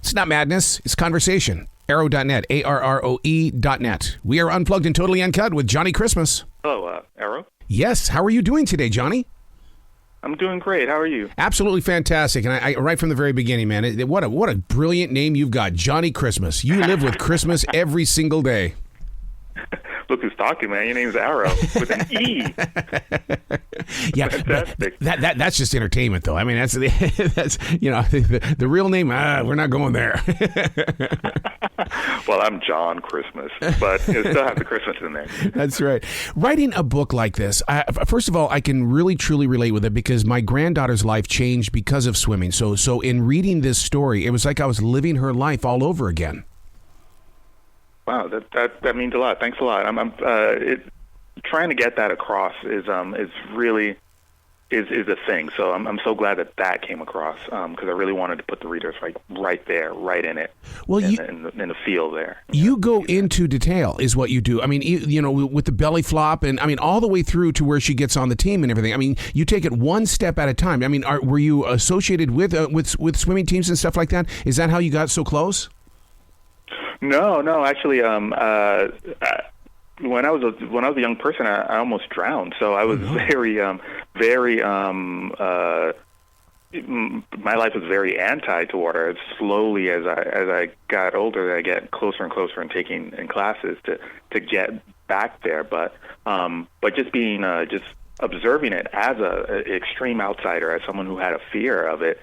It's not madness, it's conversation. Arrow.net, ARROE.net. We are unplugged and totally uncut with Johnnie Christmas. Hello, Arrow. Yes, how are you doing today, Johnny? I'm doing great. How are you? Absolutely fantastic. And I right from the very beginning, man, what a brilliant name you've got, Johnnie Christmas. You live with Christmas every single day. Look who's talking, man. Your name's Arrow with an E. Yeah, fantastic. That's just entertainment, though. I mean, that's the real name. We're not going there. Well, I'm John Christmas, but you still have the Christmas in there. That's right. Writing a book like this, first of all, I can really truly relate with it because my granddaughter's life changed because of swimming. So in reading this story, it was like I was living her life all over again. Wow, that means a lot. Thanks a lot. Trying to get that across is really a thing. So I'm so glad that came across because I really wanted to put the readers right there, right in it. Well, in the feel there. You go into detail, is what you do. I mean, with the belly flop, and I mean all the way through to where she gets on the team and everything. I mean, you take it one step at a time. I mean, were you associated with swimming teams and stuff like that? Is that how you got so close? No. Actually, when I was a young person, I almost drowned. So I was very. My life was very anti to water. Slowly, as I got older, I get closer and closer in taking in classes to get back there. But just being just observing it as an extreme outsider, as someone who had a fear of it,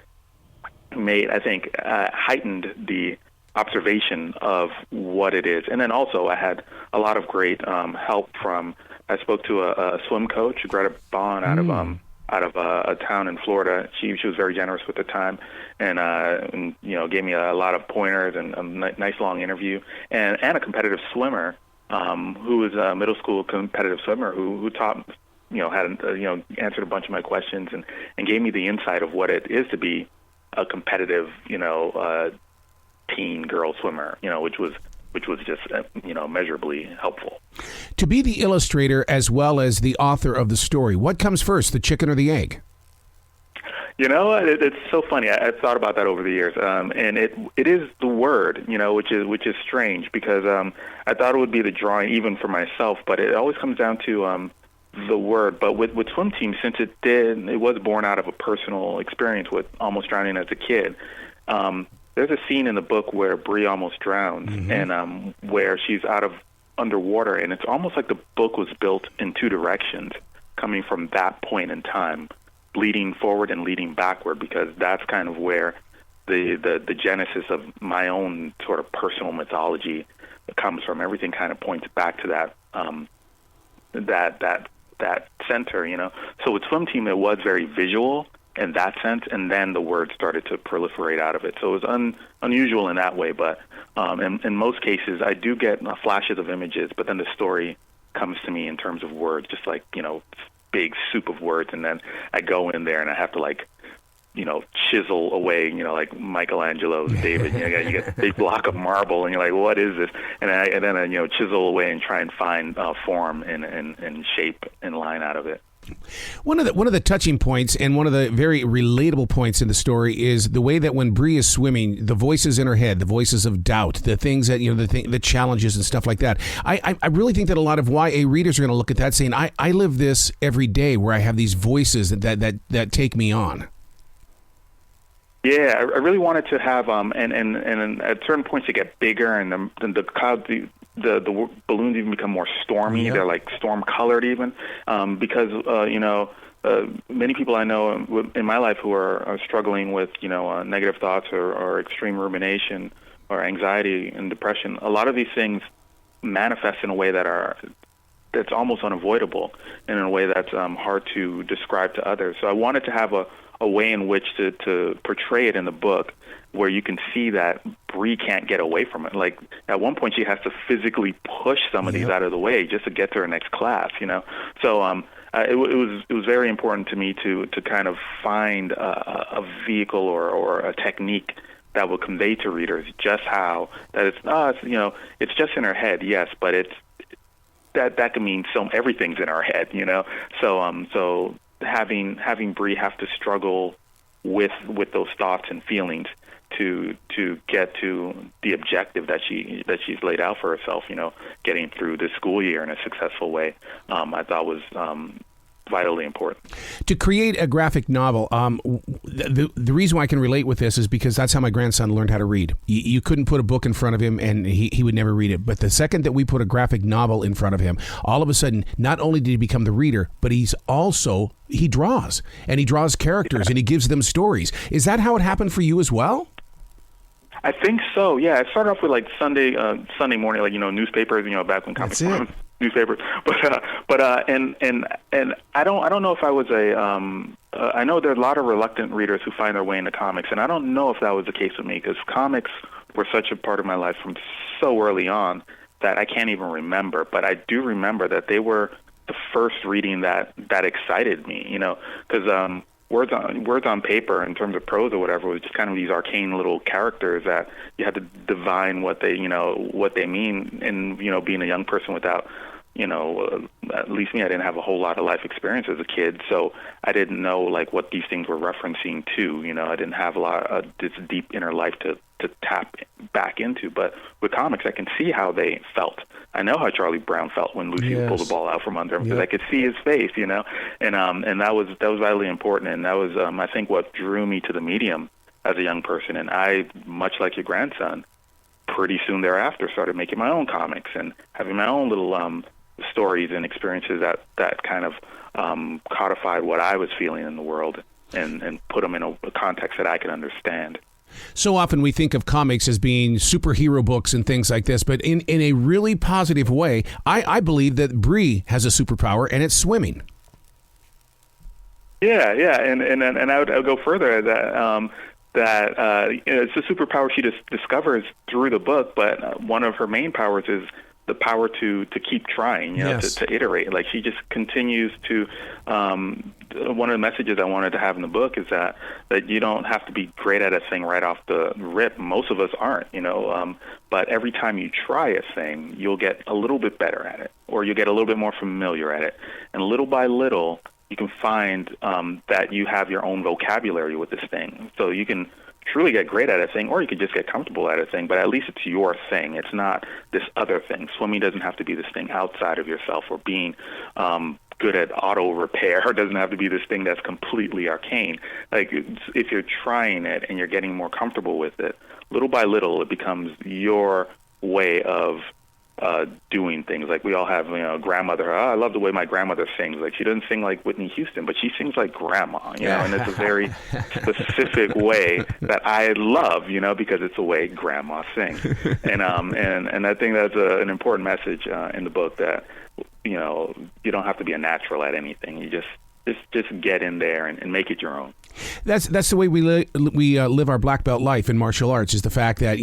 heightened the observation of what it is. And then also I had a lot of great help from, I spoke to a swim coach, Greta Bond, out of a town in Florida. She was very generous with the time and gave me a lot of pointers and a nice long interview, and a competitive swimmer who was a middle school competitive swimmer who taught, answered a bunch of my questions and gave me the insight of what it is to be a competitive, teen girl swimmer, which was just measurably helpful. To be the illustrator as well as the author of the story, what comes first, the chicken or the egg? It's so funny. I've thought about that over the years, and it is the word, which is strange because I thought it would be the drawing even for myself, but it always comes down to the word. But with swim team, since it was born out of a personal experience with almost drowning as a kid. There's a scene in the book where Bree almost drowns, and where she's underwater, and it's almost like the book was built in two directions, coming from that point in time, bleeding forward and leading backward, because that's kind of where the genesis of my own sort of personal mythology comes from. Everything kind of points back to that center, So with swim team, it was very visual in that sense, and then the words started to proliferate out of it. So it was unusual in that way, but in most cases, I do get flashes of images, but then the story comes to me in terms of words, just like, big soup of words, and then I go in there and I have to chisel away, like Michelangelo's David. You get a big block of marble, and you're like, what is this? And then I chisel away and try and find form and shape and line out of it. One of the touching points and one of the very relatable points in the story is the way that when Bree is swimming, the voices in her head, the voices of doubt, the things that the challenges and stuff like that. I really think that a lot of YA readers are going to look at that saying, I live this every day, where I have these voices that take me on. Yeah, I really wanted to have and at certain points they get bigger, and the clouds. The balloons even become more stormy. Yep. They're like storm-colored even, because many people I know in my life who are struggling with negative thoughts or extreme rumination or anxiety and depression. A lot of these things manifest in a way that's almost unavoidable, and in a way that's hard to describe to others. So I wanted to have a way in which to portray it in the book, where you can see that Bree can't get away from it. Like at one point, she has to physically push some of these out of the way just to get to her next class. So it was very important to me to kind of find a vehicle or a technique that will convey to readers just how that it's just in her head, yes, but that can mean everything's in our head, So having Bree have to struggle with those thoughts and feelings to get to the objective that she's laid out for herself. Getting through this school year in a successful way, I thought was vitally important. To create a graphic novel, the reason why I can relate with this is because that's how my grandson learned how to read. You couldn't put a book in front of him and he would never read it. But the second that we put a graphic novel in front of him, all of a sudden, not only did he become the reader, but he draws, and he draws characters and he gives them stories. Is that how it happened for you as well? I think so. Yeah, I started off with like Sunday morning, like newspapers. Back when comics were newspapers. But I don't know if I was I know there are a lot of reluctant readers who find their way into comics, and I don't know if that was the case with me, because comics were such a part of my life from so early on that I can't even remember. But I do remember that they were the first reading that excited me. Because words on paper in terms of prose or whatever was just kind of these arcane little characters that you had to divine what they mean. And being a young person without at least me, I didn't have a whole lot of life experience as a kid, so I didn't know like what these things were referencing to. I didn't have a lot of this deep inner life to tap back into. But with comics, I can see how they felt. I know how Charlie Brown felt when Lucy pulled the ball out from under him, because I could see his face, and that was vitally important, and that was I think what drew me to the medium as a young person. And I, much like your grandson, pretty soon thereafter started making my own comics and having my own little stories and experiences that kind of codified what I was feeling in the world and put them in a context that I could understand. So often we think of comics as being superhero books and things like this, but in a really positive way, I believe that Bree has a superpower, and it's swimming. Yeah, and I would go further that it's a superpower she just discovers through the book, but one of her main powers is the power to keep trying, to iterate. Like, she just continues to, one of the messages I wanted to have in the book is that you don't have to be great at a thing right off the rip. Most of us aren't, but every time you try a thing, you'll get a little bit better at it, or you'll get a little bit more familiar at it. And little by little, you can find that you have your own vocabulary with this thing. So you can truly get great at a thing, or you could just get comfortable at a thing, but at least it's your thing. It's not this other thing. Swimming doesn't have to be this thing outside of yourself, or being good at auto repair doesn't have to be this thing that's completely arcane. Like, if you're trying it and you're getting more comfortable with it, little by little it becomes your way of doing things. Like, we all have, a grandmother. I love the way my grandmother sings. Like, she doesn't sing like Whitney Houston, but she sings like grandma, and it's a very specific way that I love, because it's the way grandma sings. And I think that's an important message in the book, that, you don't have to be a natural at anything. You just get in there and make it your own. That's the way we live our black belt life in martial arts, is the fact that,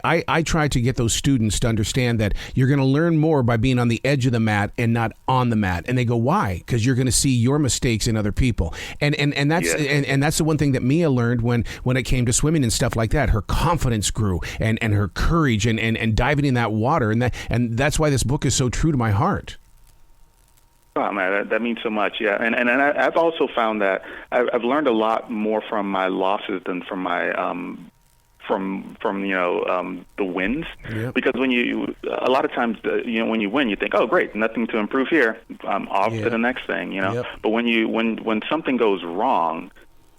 I try to get those students to understand that you're going to learn more by being on the edge of the mat and not on the mat. And they go, why? Because you're going to see your mistakes in other people. And that's and that's the one thing that Mia learned when it came to swimming and stuff like that. Her confidence grew, and her courage and diving in that water. And that's why this book is so true to my heart. Oh man, that means so much. Yeah, and I've also found that I've learned a lot more from my losses than from my from the wins. Yep. Because a lot of times when you win, you think, oh great, nothing to improve here. I'm off to the next thing. Yep. But when something goes wrong,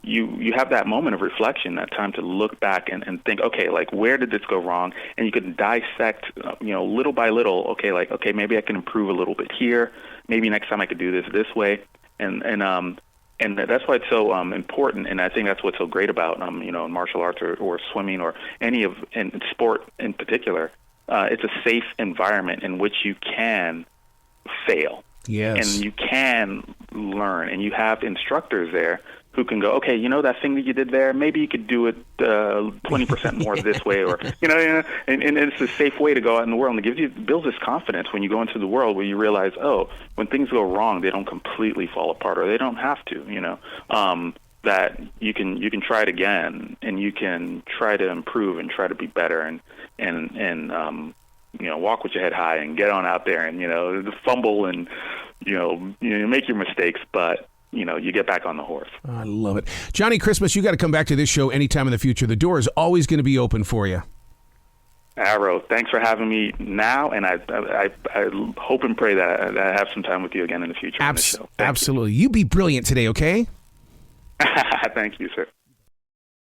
you have that moment of reflection, that time to look back and think, okay, like, where did this go wrong? And you can dissect, little by little, okay, maybe I can improve a little bit here. Maybe next time I could do this way. And that's why it's so important. And I think that's what's so great about, in martial arts or swimming or in sport in particular. It's a safe environment in which you can fail. Yes. And you can learn, and you have instructors there who can go, okay, that thing that you did there, maybe you could do it 20% more this way, or and it's a safe way to go out in the world, and it builds this confidence when you go into the world where you realize, oh, when things go wrong, they don't completely fall apart, or they don't have to, that you can try it again, and you can try to improve and try to be better, and walk with your head high and get on out there and fumble and make your mistakes, but you get back on the horse. I love it. Johnnie Christmas, you got to come back to this show anytime in the future. The door is always going to be open for you. Arrow, thanks for having me now, and I hope and pray that I have some time with you again in the future on the show. Absolutely. You be brilliant today, okay? Thank you, sir.